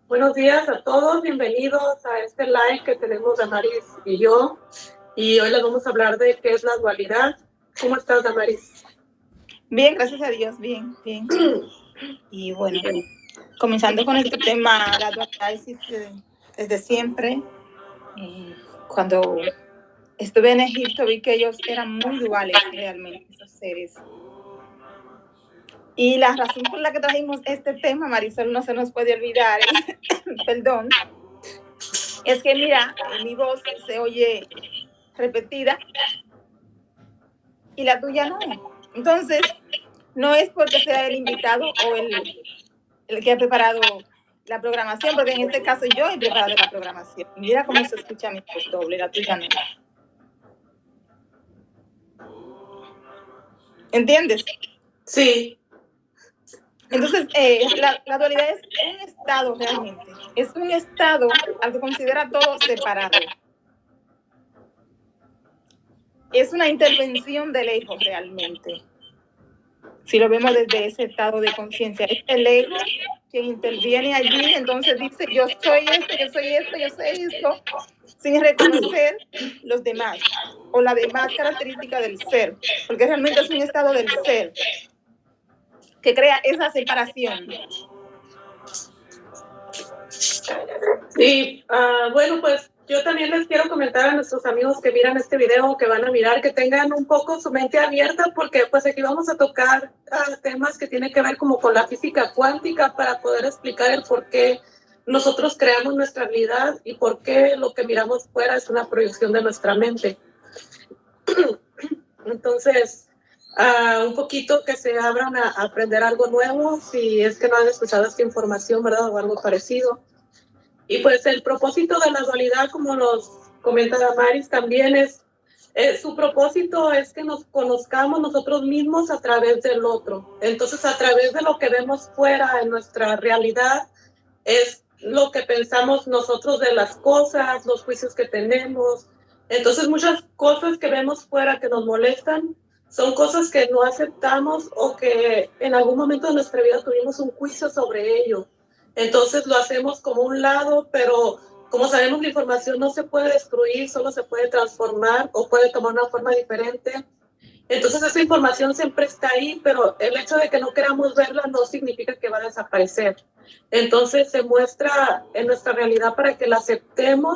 Buenos días a todos, bienvenidos a este live que tenemos Damaris y yo. Y hoy les vamos a hablar de qué es la dualidad. ¿Cómo estás, Damaris? Bien, gracias a Dios, bien. Y bueno, comenzando con este tema, la dualidad existe desde siempre. Cuando estuve en Egipto vi que ellos eran muy duales realmente, esos seres. Y la razón por la que trajimos este tema, Marisol, no se nos puede olvidar, perdón, es que mira, mi voz se oye repetida y la tuya no. Entonces, no es porque sea el invitado o el que ha preparado la programación, porque en este caso yo he preparado la programación. Mira cómo se escucha mi voz doble, la tuya no. ¿Entiendes? Sí. Entonces, la dualidad es un estado realmente. Es un estado al que considera todo separado. Es una intervención del ego realmente. Si lo vemos desde ese estado de conciencia, es el ego quien interviene allí, entonces dice, yo soy esto, yo soy esto, yo soy esto, sin reconocer los demás o la demás característica del ser, porque realmente es un estado del ser que crea esa separación. Sí, bueno, pues yo también les quiero comentar a nuestros amigos que miran este video, que van a mirar, que tengan un poco su mente abierta, porque pues aquí vamos a tocar temas que tienen que ver como con la física cuántica para poder explicar el por qué nosotros creamos nuestra realidad y por qué lo que miramos fuera es una proyección de nuestra mente. Entonces, un poquito que se abran a aprender algo nuevo, si es que no han escuchado esta información, ¿verdad? O algo parecido. Y pues el propósito de la dualidad, como nos comenta Damaris, también su propósito es que nos conozcamos nosotros mismos a través del otro. Entonces, a través de lo que vemos fuera en nuestra realidad, es lo que pensamos nosotros de las cosas, los juicios que tenemos. Entonces, muchas cosas que vemos fuera que nos molestan son cosas que no aceptamos o que en algún momento de nuestra vida tuvimos un juicio sobre ello. Entonces lo hacemos como un lado, pero como sabemos la información no se puede destruir, solo se puede transformar o puede tomar una forma diferente. Entonces esa información siempre está ahí, pero el hecho de que no queramos verla no significa que va a desaparecer. Entonces se muestra en nuestra realidad para que la aceptemos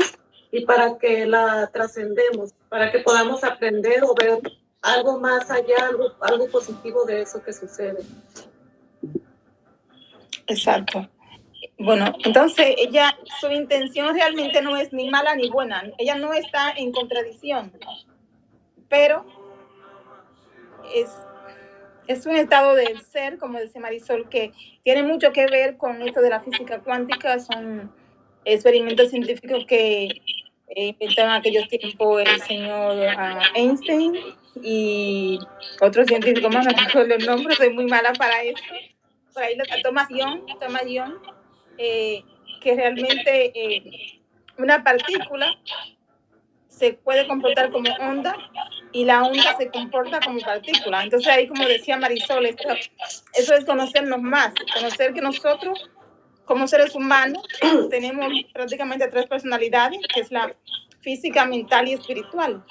y para que la trascendemos, para que podamos aprender o ver algo más allá, algo positivo de eso que sucede. Exacto. Bueno, entonces su intención realmente no es ni mala ni buena, ella no está en contradicción, pero es un estado del ser, como dice Marisol, que tiene mucho que ver con esto de la física cuántica. Son experimentos científicos que inventaron en aquellos tiempos el señor Einstein y otros científicos más, no me acuerdo el nombre, soy muy mala para eso. Por ahí Thomas Young, que realmente una partícula se puede comportar como onda y la onda se comporta como partícula. Entonces ahí, como decía Marisol, eso es conocernos más, conocer que nosotros como seres humanos tenemos prácticamente 3 personalidades, que es la física, mental y espiritual,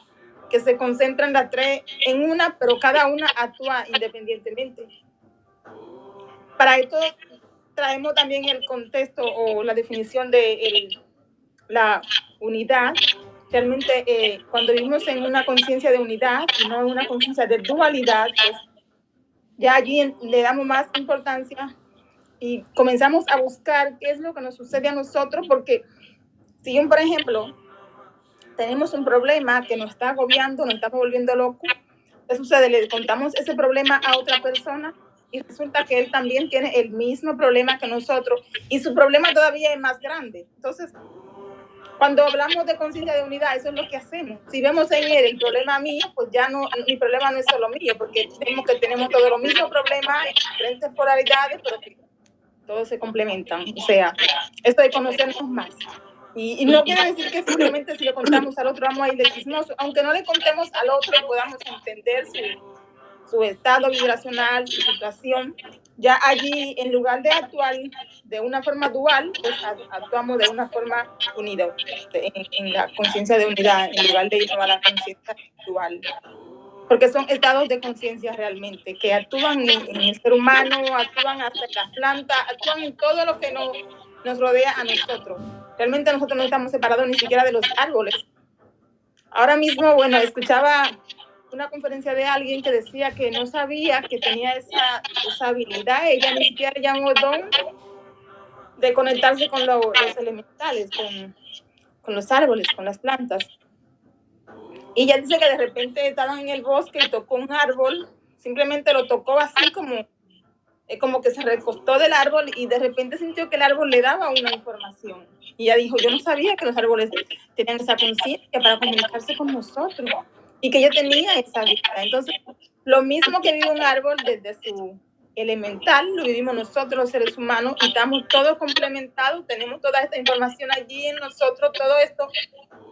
que se concentran las 3 en una, pero cada una actúa independientemente. Para esto traemos también el contexto o la definición de la unidad. Realmente cuando vivimos en una conciencia de unidad y no en una conciencia de dualidad, pues ya allí le damos más importancia y comenzamos a buscar qué es lo que nos sucede a nosotros, porque si por ejemplo tenemos un problema que nos está agobiando, nos está volviendo loco, ¿qué sucede? Le contamos ese problema a otra persona y resulta que él también tiene el mismo problema que nosotros y su problema todavía es más grande. Entonces, cuando hablamos de conciencia de unidad, eso es lo que hacemos. Si vemos en él el problema mío, pues ya no, mi problema no es solo mío, porque vemos que tenemos todos los mismos problemas en diferentes polaridades, pero que todos se complementan. O sea, esto de conocernos más. Y no quiere decir que simplemente si le contamos al otro vamos a ir de chismoso, aunque no le contemos al otro y podamos entender su estado vibracional, su situación. Ya allí, en lugar de actuar de una forma dual, pues actuamos de una forma unida, en la conciencia de unidad, en lugar de irnos a la conciencia dual. Porque son estados de conciencia realmente, que actúan en el ser humano, actúan hasta en las plantas, actúan en todo lo que nos rodea a nosotros. Realmente nosotros no estamos separados ni siquiera de los árboles. Ahora mismo, bueno, escuchaba una conferencia de alguien que decía que no sabía que tenía esa habilidad, ella ni siquiera llamó don de conectarse con los elementales, con los árboles, con las plantas. Y ella dice que de repente estaban en el bosque y tocó un árbol, simplemente lo tocó así como que se recostó del árbol y de repente sintió que el árbol le daba una información. Y ella dijo, yo no sabía que los árboles tenían esa conciencia para comunicarse con nosotros y que ella tenía esa habilidad. Entonces, lo mismo que vive un árbol desde su elemental, lo vivimos nosotros los seres humanos y estamos todos complementados, tenemos toda esta información allí en nosotros, todo esto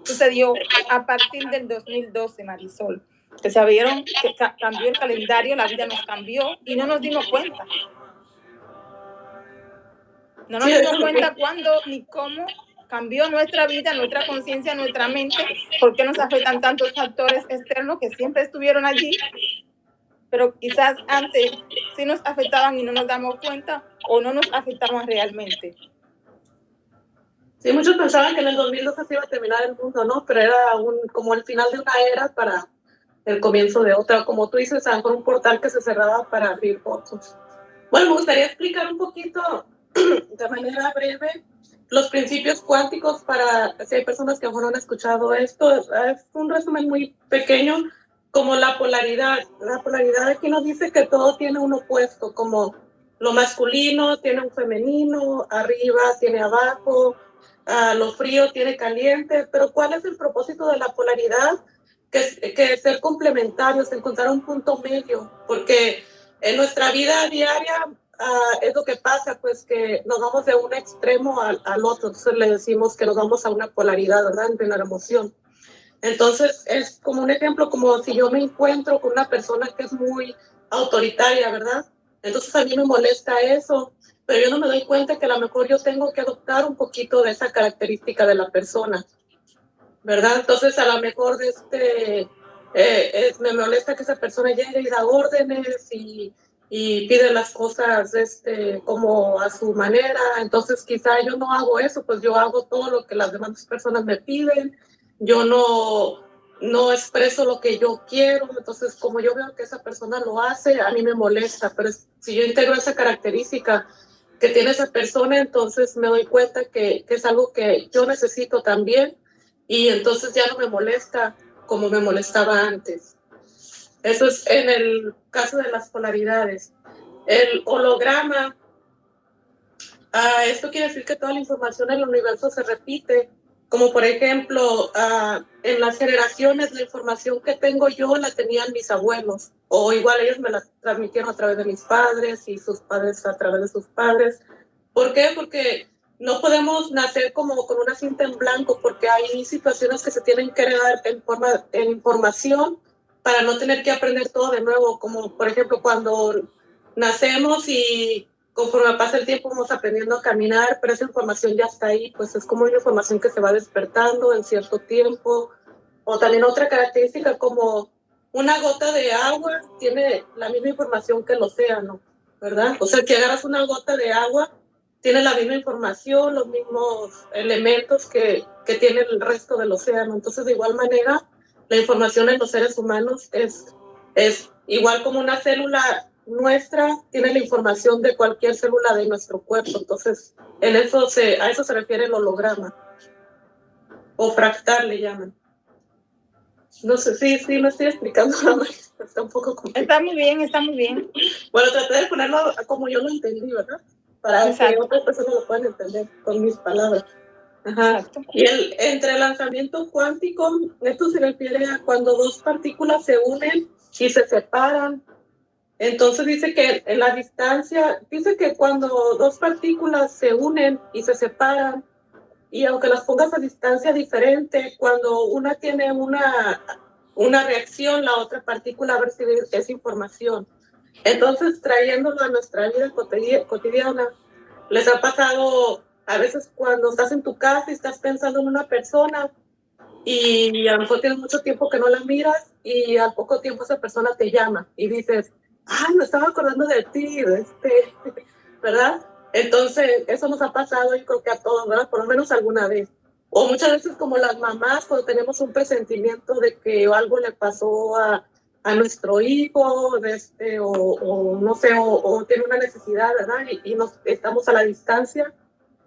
sucedió a partir del 2012, Marisol, que se vieron que cambió el calendario, la vida nos cambió y no nos dimos cuenta. No nos dimos cuenta cuándo ni cómo cambió nuestra vida, nuestra conciencia, nuestra mente, por qué nos afectan tantos factores externos que siempre estuvieron allí, pero quizás antes sí nos afectaban y no nos damos cuenta o no nos afectaban realmente. Sí, muchos pensaban que en el 2012 se iba a terminar el mundo, ¿no? Pero era como el final de una era para el comienzo de otra. Como tú dices, a un portal que se cerraba para abrir otros. Bueno, me gustaría explicar un poquito, de manera breve, los principios cuánticos para, si hay personas que aún no han escuchado esto, es un resumen muy pequeño, como la polaridad. La polaridad aquí nos dice que todo tiene un opuesto, como lo masculino tiene un femenino, arriba tiene abajo, lo frío tiene caliente, pero ¿cuál es el propósito de la polaridad? Que es ser complementarios, encontrar un punto medio, porque en nuestra vida diaria es lo que pasa, pues que nos vamos de un extremo al otro, entonces le decimos que nos vamos a una polaridad, ¿verdad? Entre la emoción. Entonces es como un ejemplo, como si yo me encuentro con una persona que es muy autoritaria, ¿verdad? Entonces a mí me molesta eso, pero yo no me doy cuenta que a lo mejor yo tengo que adoptar un poquito de esa característica de la persona, ¿verdad? Entonces a lo mejor me molesta que esa persona llegue y da órdenes y pide las cosas como a su manera, entonces quizá yo no hago eso, pues yo hago todo lo que las demás personas me piden, yo no expreso lo que yo quiero, entonces como yo veo que esa persona lo hace, a mí me molesta, pero si yo integro esa característica que tiene esa persona, entonces me doy cuenta que es algo que yo necesito también y entonces ya no me molesta como me molestaba antes. Eso es en el caso de las polaridades. El holograma, esto quiere decir que toda la información en el universo se repite, como por ejemplo, en las generaciones la información que tengo yo la tenían mis abuelos, o igual ellos me la transmitieron a través de mis padres y sus padres a través de sus padres. ¿Por qué? Porque no podemos nacer como con una cinta en blanco, porque hay situaciones que se tienen que heredar en información para no tener que aprender todo de nuevo, como por ejemplo cuando nacemos y conforme pasa el tiempo vamos aprendiendo a caminar, pero esa información ya está ahí, pues es como una información que se va despertando en cierto tiempo. O también otra característica como una gota de agua tiene la misma información que el océano, ¿verdad? O sea, que agarras una gota de agua, tiene la misma información, los mismos elementos que tiene el resto del océano. Entonces, de igual manera, la información en los seres humanos es igual como una célula nuestra tiene la información de cualquier célula de nuestro cuerpo. Entonces, a eso se refiere el holograma. O fractal le llaman. No sé, sí, me estoy explicando, está un poco complicado. Está muy bien, está muy bien. Bueno, traté de ponerlo como yo lo entendí, ¿verdad? Para que otras personas lo puedan entender con mis palabras. Ajá. Exacto. Y el entrelazamiento cuántico, esto se refiere a cuando dos partículas se unen y se separan. Entonces dice que en la distancia, dice que cuando dos partículas se unen y se separan, y aunque las pongas a distancia diferente, cuando una tiene una una reacción la otra partícula va a recibir esa información. Entonces, trayéndolo a nuestra vida cotidiana, ¿les ha pasado a veces cuando estás en tu casa y estás pensando en una persona y a lo mejor tienes mucho tiempo que no la miras y al poco tiempo esa persona te llama y dices, ay, me estaba acordando de ti, ¿verdad? Entonces, eso nos ha pasado y creo que a todos, ¿verdad? Por lo menos alguna vez. O muchas veces como las mamás, cuando tenemos un presentimiento de que algo le pasó a nuestro hijo, o no sé, o tiene una necesidad, ¿verdad? Y nos, estamos a la distancia.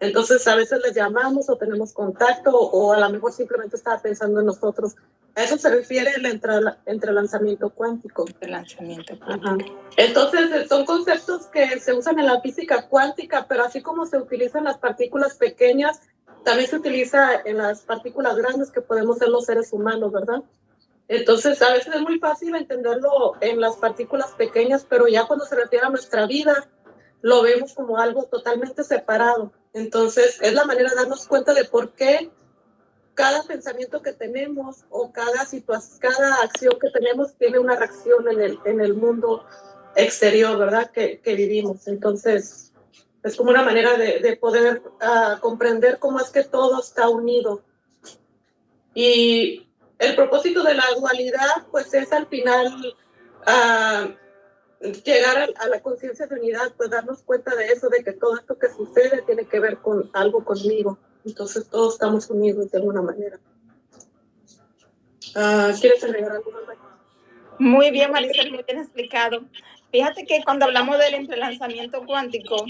Entonces a veces les llamamos o tenemos contacto o a lo mejor simplemente estaba pensando en nosotros. A eso se refiere el entrelazamiento cuántico. Entrelazamiento cuántico. Entonces son conceptos que se usan en la física cuántica, pero así como se utilizan las partículas pequeñas, también se utiliza en las partículas grandes que podemos ser los seres humanos, ¿verdad? Entonces a veces es muy fácil entenderlo en las partículas pequeñas, pero ya cuando se refiere a nuestra vida, lo vemos como algo totalmente separado. Entonces, es la manera de darnos cuenta de por qué cada pensamiento que tenemos o cada situación, cada acción que tenemos tiene una reacción en el mundo exterior, ¿verdad? Que vivimos. Entonces, es como una manera de poder comprender cómo es que todo está unido. Y el propósito de la dualidad, pues es al final llegar a la conciencia de unidad, pues darnos cuenta de eso, de que todo esto que sucede tiene que ver con algo conmigo. Entonces todos estamos unidos de alguna manera. ¿Quieres agregar algo más? Muy bien, Marisol, muy bien explicado. Fíjate que cuando hablamos del entrelazamiento cuántico,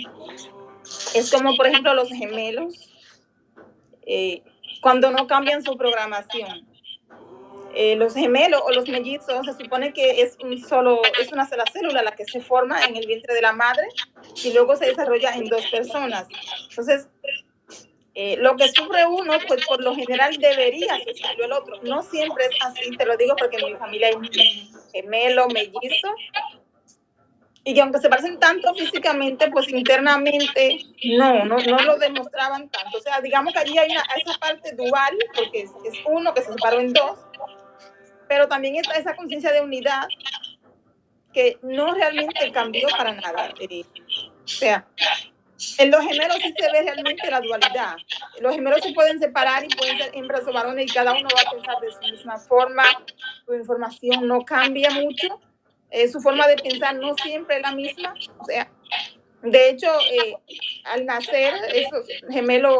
es como, por ejemplo, los gemelos, cuando no cambian su programación. Los gemelos o los mellizos se supone que es una sola célula la que se forma en el vientre de la madre y luego se desarrolla en dos personas. Entonces, lo que sufre uno, pues por lo general debería sufrirlo el otro. No siempre es así, te lo digo porque en mi familia hay un gemelo, mellizo, y que aunque se parecen tanto físicamente, pues internamente no lo demostraban tanto. O sea, digamos que allí hay esa parte dual, porque es uno que se separó en dos, pero también está esa conciencia de unidad que no realmente cambió para nada. O sea, en los gemelos sí se ve realmente la dualidad. Los gemelos se pueden separar y pueden ser hembras o varones y cada uno va a pensar de su misma forma, su información no cambia mucho, su forma de pensar no siempre es la misma. O sea, de hecho, al nacer, esos gemelos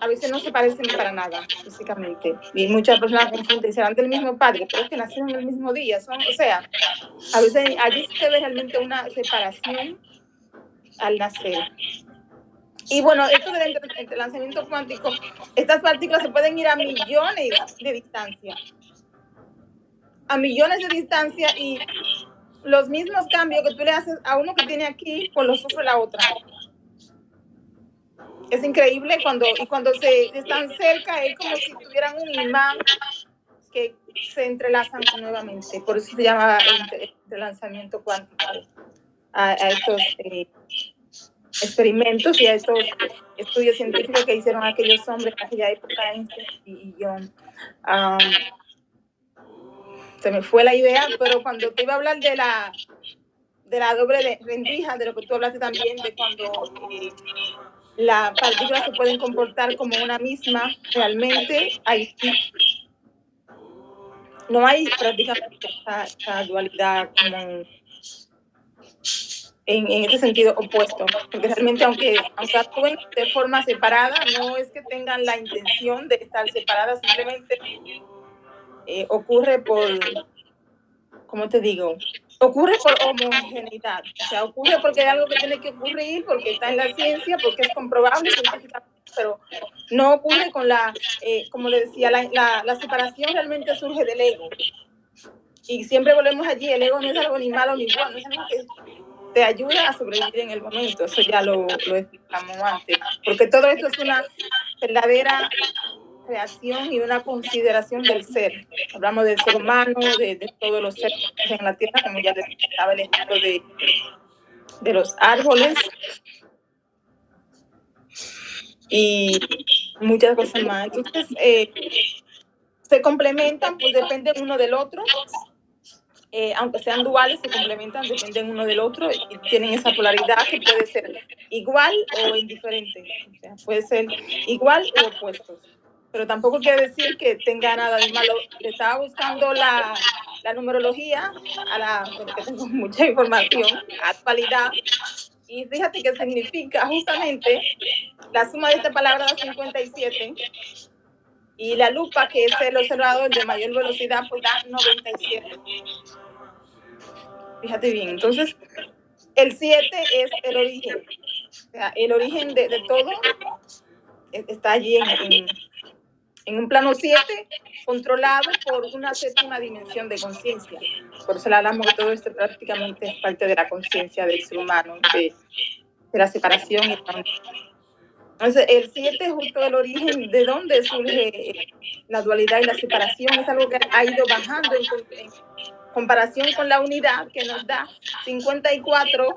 a veces no se parecen para nada físicamente. Y muchas personas confunden, serán del mismo padre, pero es que nacieron el mismo día. O sea, a veces allí se ve realmente una separación al nacer. Y bueno, esto del entrelazamiento cuántico, estas partículas se pueden ir a millones de distancia. A millones de distancia y los mismos cambios que tú le haces a uno que tiene aquí, pues lo sufre la otra. Es increíble cuando se están cerca, es como si tuvieran un imán que se entrelazan nuevamente. Por eso se llama entrelazamiento cuántico a estos experimentos y a estos estudios científicos que hicieron aquellos hombres en aquella época, Einstein y John. Se me fue la idea, pero cuando te iba a hablar de la doble rendija, de lo que tú hablaste también, de cuando las partículas se pueden comportar como una misma, realmente ahí no hay prácticamente esta dualidad como en este sentido opuesto, porque realmente aunque actúen de forma separada, no es que tengan la intención de estar separadas, simplemente ocurre por, ¿cómo te digo? Ocurre por homogeneidad, o sea, ocurre porque es algo que tiene que ocurrir, porque está en la ciencia, porque es comprobable científicamente, pero no ocurre con como le decía, la separación realmente surge del ego. Y siempre volvemos allí, el ego no es algo ni malo ni bueno, es algo que te ayuda a sobrevivir en el momento, eso ya lo explicamos antes, porque todo esto es una verdadera creación y una consideración del ser. Hablamos del ser humano, de todos los seres en la tierra, como ya les daba el ejemplo de los árboles y muchas cosas más. Entonces, se complementan, pues dependen uno del otro. Aunque sean duales, se complementan, dependen uno del otro y tienen esa polaridad que puede ser igual o indiferente. O sea, puede ser igual u opuestos. Pero tampoco quiere decir que tenga nada de malo. Estaba buscando la numerología, bueno, que tengo mucha información, actualidad, y fíjate que significa justamente la suma de esta palabra da 57 y la lupa, que es el observador de mayor velocidad, pues da 97. Fíjate bien, entonces el 7 es el origen, o sea, el origen de todo está allí en un plano 7 controlado por una séptima dimensión de conciencia. Por eso le hablamos que todo esto prácticamente es parte de la conciencia del ser humano, de la separación. Entonces, el 7 es justo el origen de dónde surge la dualidad y la separación. Es algo que ha ido bajando en comparación con la unidad, que nos da 54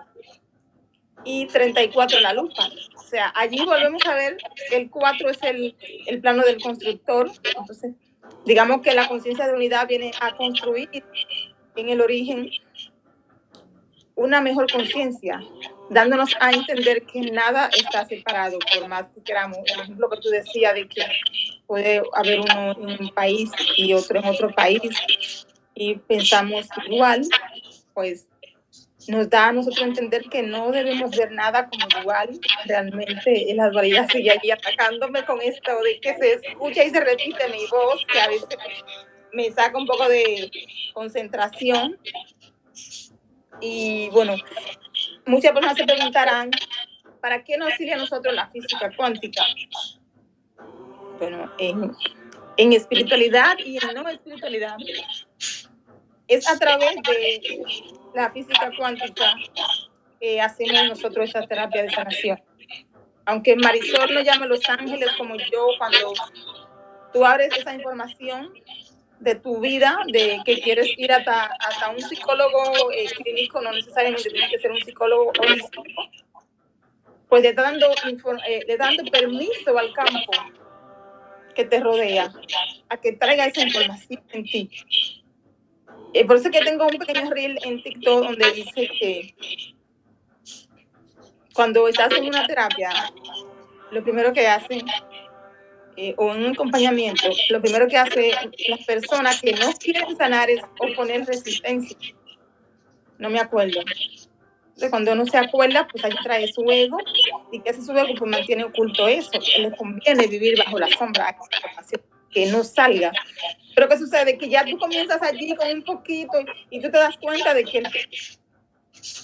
y 34 la lupa. O sea, allí volvemos a ver que el 4 es el plano del constructor. Entonces, digamos que la conciencia de unidad viene a construir en el origen una mejor conciencia, dándonos a entender que nada está separado, por más que queramos. El ejemplo que tú decías de que puede haber uno en un país y otro en otro país y pensamos igual, pues nos da a nosotros entender que no debemos ver nada como dual. Realmente la dualidad sigue allí atacándome con esto de que se escucha y se repite mi voz, que a veces me saca un poco de concentración. Y bueno, muchas personas se preguntarán, ¿para qué nos sirve a nosotros la física cuántica? Bueno, en espiritualidad y en no espiritualidad, es a través de la física cuántica que hacemos nosotros esta terapia de sanación. Aunque Marisol no llame Los Ángeles como yo, cuando tú abres esa información de tu vida, de que quieres ir hasta un psicólogo clínico, no necesariamente tiene que ser un psicólogo holístico, pues le dando permiso al campo que te rodea a que traiga esa información en ti. Por eso que tengo un pequeño reel en TikTok donde dice que cuando estás en una terapia, lo primero que hace, o en un acompañamiento, lo primero que hace las personas que no quieren sanar es oponer resistencia. No me acuerdo. Entonces, cuando uno se acuerda, pues ahí trae su ego, y que ese su ego pues mantiene oculto eso. Le conviene vivir bajo la sombra, que no salga. Pero ¿qué sucede? Que ya tú comienzas allí con un poquito y tú te das cuenta de que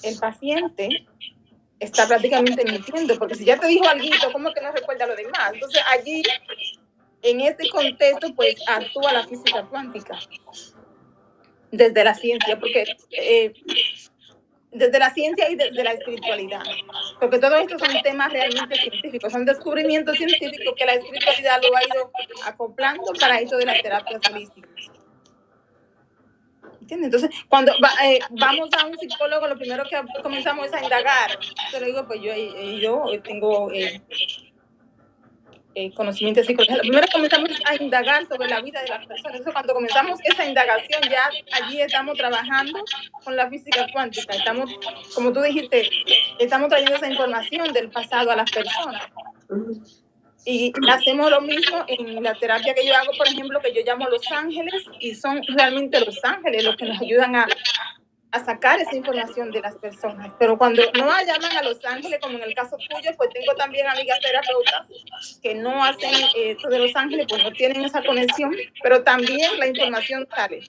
el paciente está prácticamente mintiendo, porque si ya te dijo algo, ¿cómo que no recuerda lo demás? Entonces allí, en este contexto, pues actúa la física cuántica desde la ciencia, porque desde la ciencia y desde la espiritualidad, porque todo esto son temas realmente científicos, son descubrimientos científicos que la espiritualidad lo ha ido acoplando para esto de las terapias holísticas. ¿Entiendes? Entonces, cuando vamos a un psicólogo, lo primero que comenzamos es a indagar. Te lo digo, pues yo tengo conocimiento psicológico. Lo primero que comenzamos es a indagar sobre la vida de las personas. Entonces, cuando comenzamos esa indagación, ya allí estamos trabajando con la física cuántica. Estamos, como tú dijiste, estamos trayendo esa información del pasado a las personas. Y hacemos lo mismo en la terapia que yo hago, por ejemplo, que yo llamo Los Ángeles, y son realmente los ángeles los que nos ayudan a sacar esa información de las personas. Pero cuando no llaman a Los Ángeles, como en el caso tuyo, pues tengo también amigas terapeutas que no hacen esto de Los Ángeles, pues no tienen esa conexión, pero también la información sale.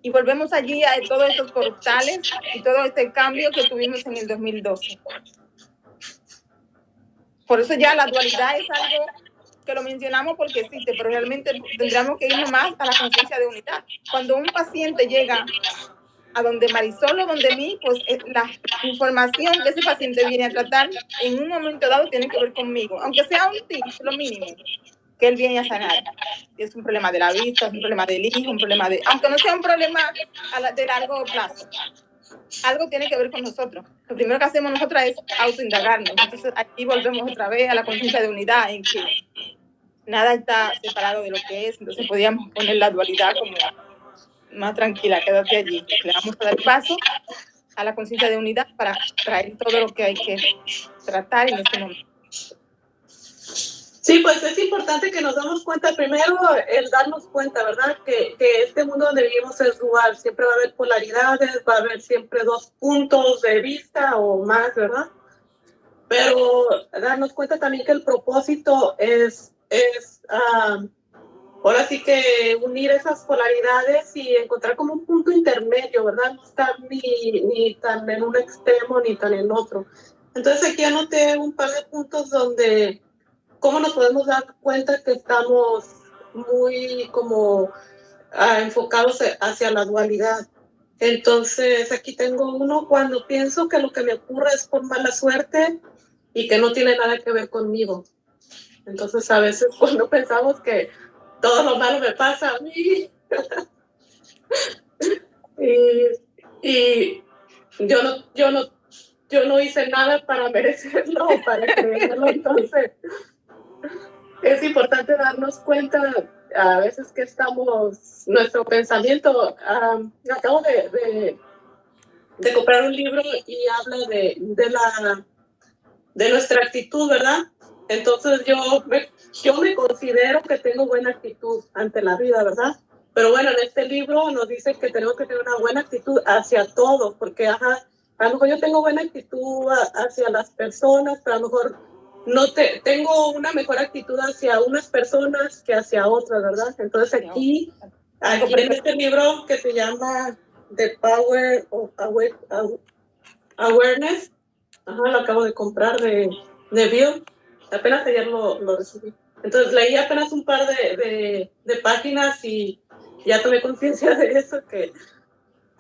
Y volvemos allí a todos estos portales y todo este cambio que tuvimos en el 2012. Por eso ya la dualidad es algo que lo mencionamos porque existe, pero realmente tendríamos que irnos más a la conciencia de unidad. Cuando un paciente llega a donde Marisol o donde mí, pues la información que ese paciente viene a tratar en un momento dado tiene que ver conmigo, aunque sea un tip, lo mínimo, que él viene a sanar. Es un problema de la vista, es un problema del hijo, un problema aunque no sea un problema de largo plazo, algo tiene que ver con nosotros. Lo primero que hacemos nosotras es autoindagarnos. Entonces aquí volvemos otra vez a la conciencia de unidad, en que nada está separado de lo que es, entonces podíamos poner la dualidad como más tranquila, quédate allí. Le vamos a dar paso a la conciencia de unidad para traer todo lo que hay que tratar en este momento. Sí, pues es importante que nos damos cuenta, primero el darnos cuenta, ¿verdad? Que este mundo donde vivimos es dual, siempre va a haber polaridades, va a haber siempre dos puntos de vista o más, ¿verdad? Pero darnos cuenta también que el propósito es ahora sí que unir esas polaridades y encontrar como un punto intermedio, ¿verdad? No estar ni tan en un extremo ni tan en otro. Entonces aquí anoté un par de puntos donde cómo nos podemos dar cuenta que estamos muy como enfocados hacia la dualidad. Entonces aquí tengo uno: cuando pienso que lo que me ocurre es por mala suerte y que no tiene nada que ver conmigo. Entonces a veces cuando pensamos que todo lo malo me pasa a mí y yo no hice nada para merecerlo o para creerlo, entonces es importante darnos cuenta a veces que estamos, nuestro pensamiento, acabo de comprar un libro y habla de nuestra actitud, ¿verdad? Entonces yo me considero que tengo buena actitud ante la vida, ¿verdad? Pero bueno, en este libro nos dice que tenemos que tener una buena actitud hacia todos, porque a lo mejor yo tengo buena actitud hacia las personas, pero a lo mejor tengo una mejor actitud hacia unas personas que hacia otras, ¿verdad? Entonces aquí en este libro que se llama The Power of Awareness, lo acabo de comprar de Bill, apenas ayer lo recibí. Entonces leí apenas un par de páginas y ya tomé conciencia de eso,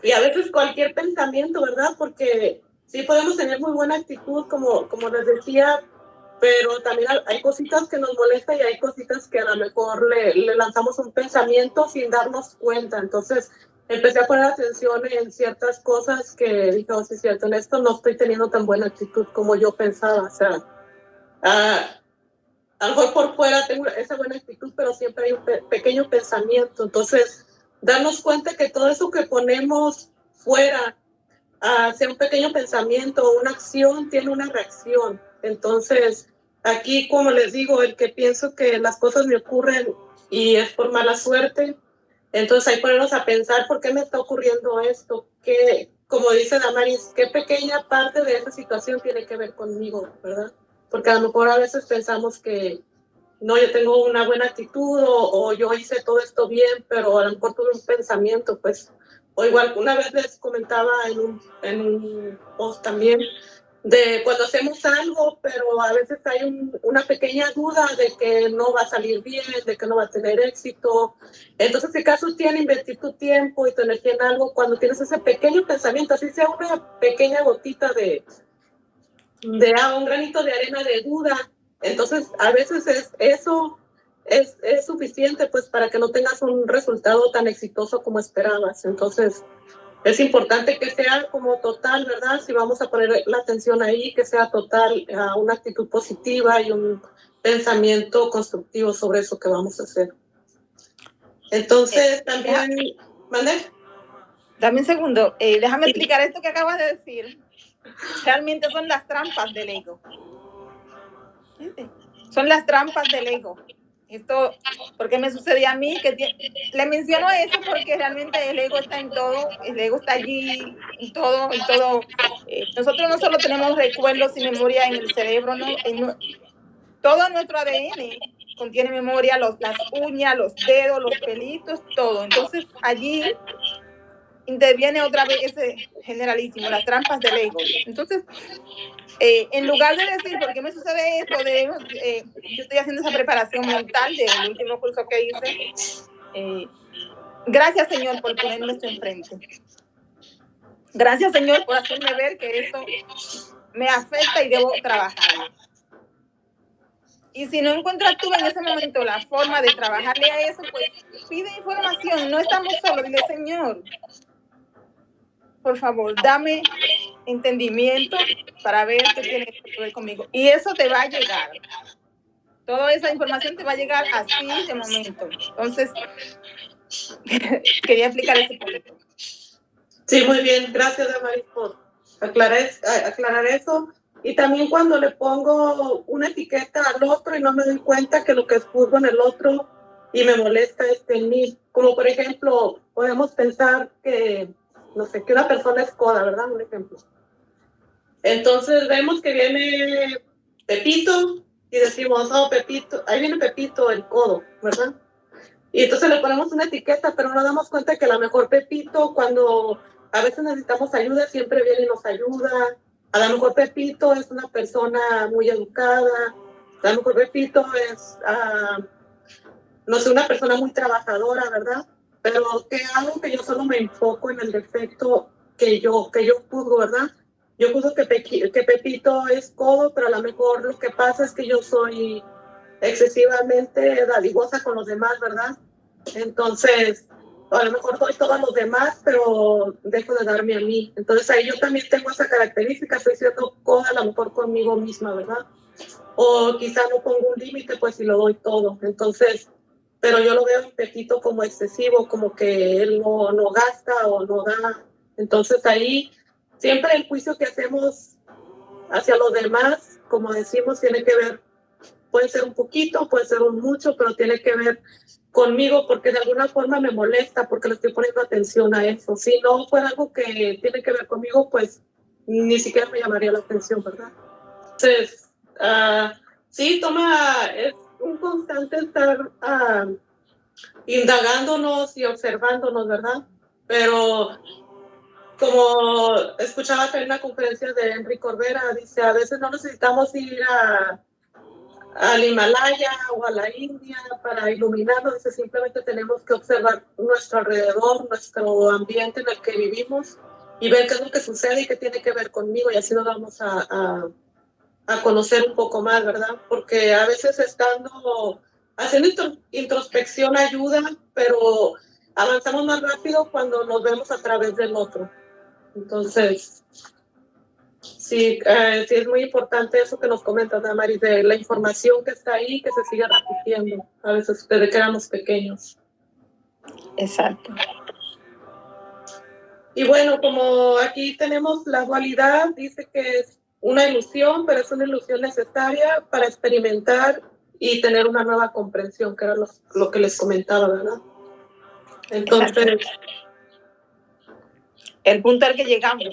y a veces cualquier pensamiento, ¿verdad? Porque sí podemos tener muy buena actitud, como les decía, pero también hay cositas que nos molestan y hay cositas que a lo mejor le lanzamos un pensamiento sin darnos cuenta. Entonces empecé a poner atención en ciertas cosas que dije, sí es cierto, en esto no estoy teniendo tan buena actitud como yo pensaba. O sea, a lo mejor por fuera tengo esa buena actitud, pero siempre hay un pequeño pensamiento. Entonces, darnos cuenta que todo eso que ponemos fuera, sea un pequeño pensamiento o una acción, tiene una reacción. Entonces, aquí, como les digo, el que pienso que las cosas me ocurren y es por mala suerte, entonces ahí ponernos a pensar por qué me está ocurriendo esto, que, como dice Damaris, qué pequeña parte de esa situación tiene que ver conmigo, ¿verdad? Porque a lo mejor a veces pensamos que no, yo tengo una buena actitud o yo hice todo esto bien, pero a lo mejor tuve un pensamiento, pues, o igual una vez les comentaba en un post también, de cuando hacemos algo, pero a veces hay una pequeña duda de que no va a salir bien, de que no va a tener éxito. Entonces, ¿qué caso tiene invertir tu tiempo y tu energía en algo cuando tienes ese pequeño pensamiento, así sea una pequeña gotita un granito de arena de duda? Entonces, a veces eso es suficiente pues para que no tengas un resultado tan exitoso como esperabas. Entonces, es importante que sea como total, ¿verdad? Si vamos a poner la atención ahí, que sea total, una actitud positiva y un pensamiento constructivo sobre eso que vamos a hacer. Entonces, también, ¿mande? Dame un segundo, déjame explicar esto que acabas de decir. Realmente son las trampas del ego. Son las trampas del ego. Esto, porque me sucedía a mí, que le menciono eso porque realmente el ego está en todo, el ego está allí, en todo, en todo. Nosotros no solo tenemos recuerdos y memoria en el cerebro, ¿no? Todo nuestro ADN contiene memoria, las uñas, los dedos, los pelitos, todo. Entonces allí interviene otra vez ese generalísimo, las trampas del ego. Entonces, en lugar de decir, ¿por qué me sucede esto? Yo estoy haciendo esa preparación mental del último curso que hice. Gracias, Señor, por ponerme esto enfrente. Gracias, Señor, por hacerme ver que esto me afecta y debo trabajarlo. Y si no encuentras tú en ese momento la forma de trabajarle a eso, pues pide información. No estamos solos. Dile, Señor, por favor, dame entendimiento para ver qué tiene que ver conmigo. Y eso te va a llegar. Toda esa información te va a llegar así de momento. Entonces, quería explicar ese punto. Sí, muy bien. Gracias, Damaris, por aclarar eso. Y también cuando le pongo una etiqueta al otro y no me doy cuenta que lo que juzgo en el otro y me molesta es en mí. Como por ejemplo, podemos pensar que, no sé, que una persona es coda, ¿verdad? Un ejemplo. Entonces vemos que viene Pepito y decimos, oh, Pepito, ahí viene Pepito, el codo, ¿verdad? Y entonces le ponemos una etiqueta, pero no damos cuenta que a lo mejor Pepito, cuando a veces necesitamos ayuda, siempre viene y nos ayuda. A lo mejor Pepito es una persona muy educada. A lo mejor Pepito es, no sé, una persona muy trabajadora, ¿verdad? Pero que algo que yo solo me enfoco en el defecto que yo juzgo, ¿verdad? Yo juzgo que Pepito es codo, pero a lo mejor lo que pasa es que yo soy excesivamente dadivosa con los demás, ¿verdad? Entonces, a lo mejor doy todo a los demás, pero dejo de darme a mí. Entonces ahí yo también tengo esa característica, estoy siendo coda a lo mejor conmigo misma, ¿verdad? O quizá no pongo un límite, pues si lo doy todo. Entonces, pero yo lo veo en Pepito como excesivo, como que él no gasta o no da. Entonces ahí siempre el juicio que hacemos hacia los demás, como decimos, tiene que ver, puede ser un poquito, puede ser un mucho, pero tiene que ver conmigo porque de alguna forma me molesta porque le estoy poniendo atención a eso. Si no fuera algo que tiene que ver conmigo, pues ni siquiera me llamaría la atención, ¿verdad? Entonces, sí, es un constante estar indagándonos y observándonos, ¿verdad? Pero como escuchaba en una conferencia de Enrique Corbera, dice, a veces no necesitamos ir al Himalaya o a la India para iluminarnos, dice, simplemente tenemos que observar nuestro alrededor, nuestro ambiente en el que vivimos y ver qué es lo que sucede y qué tiene que ver conmigo y así nos vamos a conocer un poco más, ¿verdad? Porque a veces haciendo introspección ayuda, pero avanzamos más rápido cuando nos vemos a través del otro. Entonces, sí, sí es muy importante eso que nos comentas, Damaris, de la información que está ahí, que se sigue repitiendo, a veces desde que éramos pequeños. Exacto. Y bueno, como aquí tenemos la dualidad, dice que es una ilusión, pero es una ilusión necesaria para experimentar y tener una nueva comprensión, que era lo que les comentaba, ¿verdad? Entonces, el punto al que llegamos.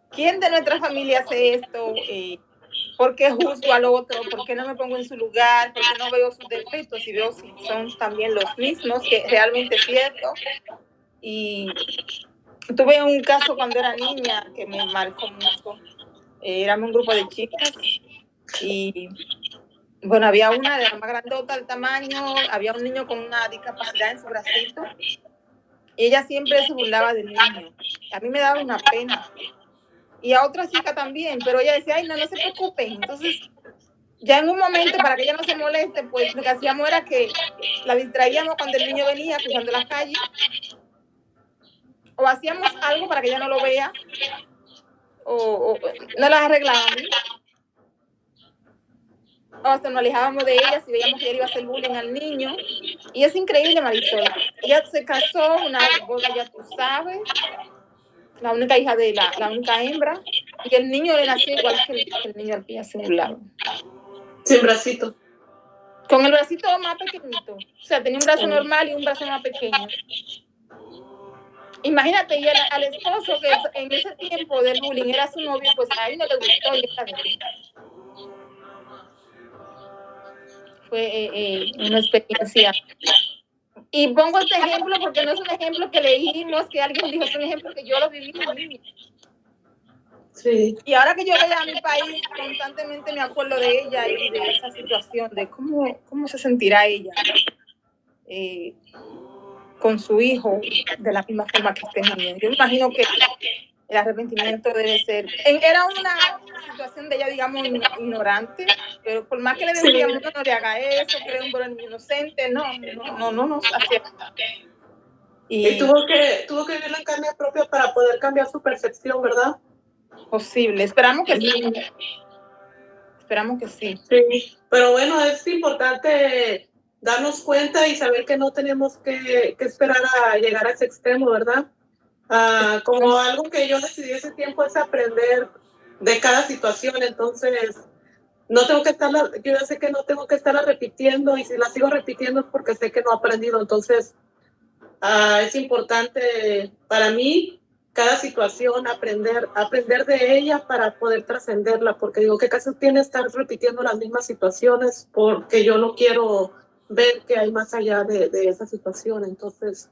¿Quién de nuestra familia hace esto? ¿Por qué juzgo al otro? ¿Por qué no me pongo en su lugar? ¿Por qué no veo sus defectos y veo si son también los mismos? Que realmente es cierto. Y tuve un caso cuando era niña que me marcó mucho. Éramos un grupo de chicas y, bueno, había una de la más grandota del tamaño, había un niño con una discapacidad en su bracito y ella siempre se burlaba del niño. A mí me daba una pena. Y a otra chica también, pero ella decía, ay, no se preocupen. Entonces, ya en un momento, para que ella no se moleste, pues lo que hacíamos era que la distraíamos cuando el niño venía cruzando la calle, o hacíamos algo para que ella no lo vea, o no las arreglábamos, o hasta nos alejábamos de ella si veíamos que ella iba a hacer bullying al niño. Y es increíble, Marisol. Ella se casó, una boda, ya tú sabes, la única hija de la única hembra, y el niño le nació igual que el niño al que ella se burlaba. sin bracito. Con el bracito más pequeñito. O sea, tenía un brazo normal y un brazo más pequeño. Imagínate, y al esposo que en ese tiempo del bullying era su novio, pues a él no le gustó y ella dejó. Fue una experiencia. Y pongo este ejemplo porque no es un ejemplo que leímos, que alguien dijo, es un ejemplo que yo lo viví de niña. Sí. Y ahora que yo voy a mi país, constantemente me acuerdo de ella y de esa situación, de cómo se sentirá ella con su hijo de la misma forma que este niño. Yo me imagino que el arrepentimiento debe ser... Era una situación de ella, digamos, ignorante, pero por más que le decíamos, no le haga eso, que era un niño inocente, no nos hacía. Y tuvo que vivirlo en carne propia para poder cambiar su percepción, ¿verdad? Posible, esperamos que sí. Esperamos que sí. Sí, pero bueno, es importante darnos cuenta y saber que no tenemos que esperar a llegar a ese extremo, ¿verdad? Como algo que yo decidí ese tiempo es aprender de cada situación, entonces no tengo que estarla, yo ya sé que no tengo que estarla repitiendo y si la sigo repitiendo es porque sé que no he aprendido, entonces es importante para mí cada situación aprender de ella para poder trascenderla, porque digo, ¿qué caso tiene estar repitiendo las mismas situaciones? Porque yo no quiero ver que hay más allá de esa situación, entonces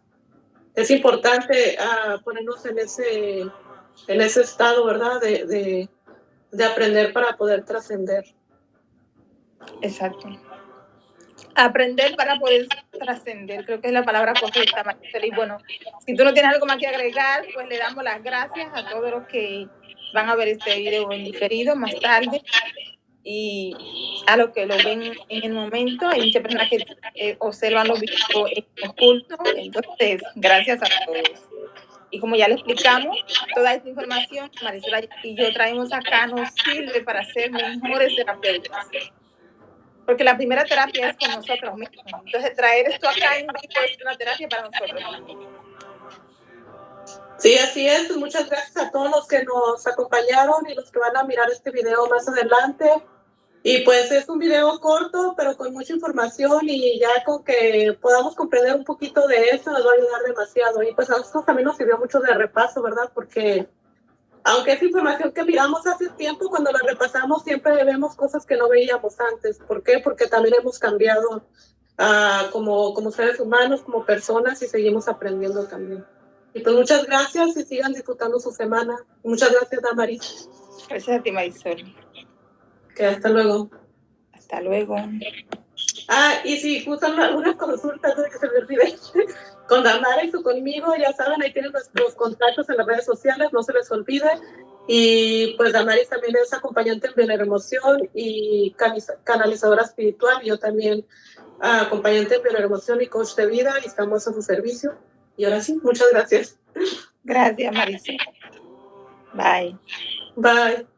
es importante ponernos en ese estado, ¿verdad? De aprender para poder trascender. Exacto. Aprender para poder trascender, creo que es la palabra correcta, Maricel. Y bueno, si tú no tienes algo más que agregar, pues le damos las gracias a todos los que van a ver este video en diferido más tarde y a los que lo ven en el momento. Hay muchas personas que observan los videos en oculto, entonces gracias a todos. Y como ya le explicamos, toda esta información, Marisela y yo traemos acá, nos sirve para ser mejores terapeutas. Porque la primera terapia es con nosotros mismos. Entonces, traer esto acá en vivo es una terapia para nosotros también. Sí, así es. Muchas gracias a todos los que nos acompañaron y los que van a mirar este video más adelante. Y pues es un video corto, pero con mucha información y ya con que podamos comprender un poquito de eso nos va a ayudar demasiado. Y pues a nosotros también nos sirvió mucho de repaso, ¿verdad? Porque aunque es información que miramos hace tiempo, cuando la repasamos siempre vemos cosas que no veíamos antes. ¿Por qué? Porque también hemos cambiado como seres humanos, como personas y seguimos aprendiendo también. Y pues muchas gracias y sigan disfrutando su semana. Muchas gracias, Damaris. Gracias a ti, Marisol. Que hasta luego. Hasta luego. Y si gustan algunas consultas, antes de que se me olvide, con Damaris o conmigo, ya saben, ahí tienen nuestros contactos en las redes sociales, no se les olvide. Y pues Damaris también es acompañante en bioemoción y canalizadora espiritual. Yo también acompañante en bioemoción y coach de vida y estamos a su servicio. Y ahora sí, muchas gracias. Gracias, Marisol. Bye. Bye.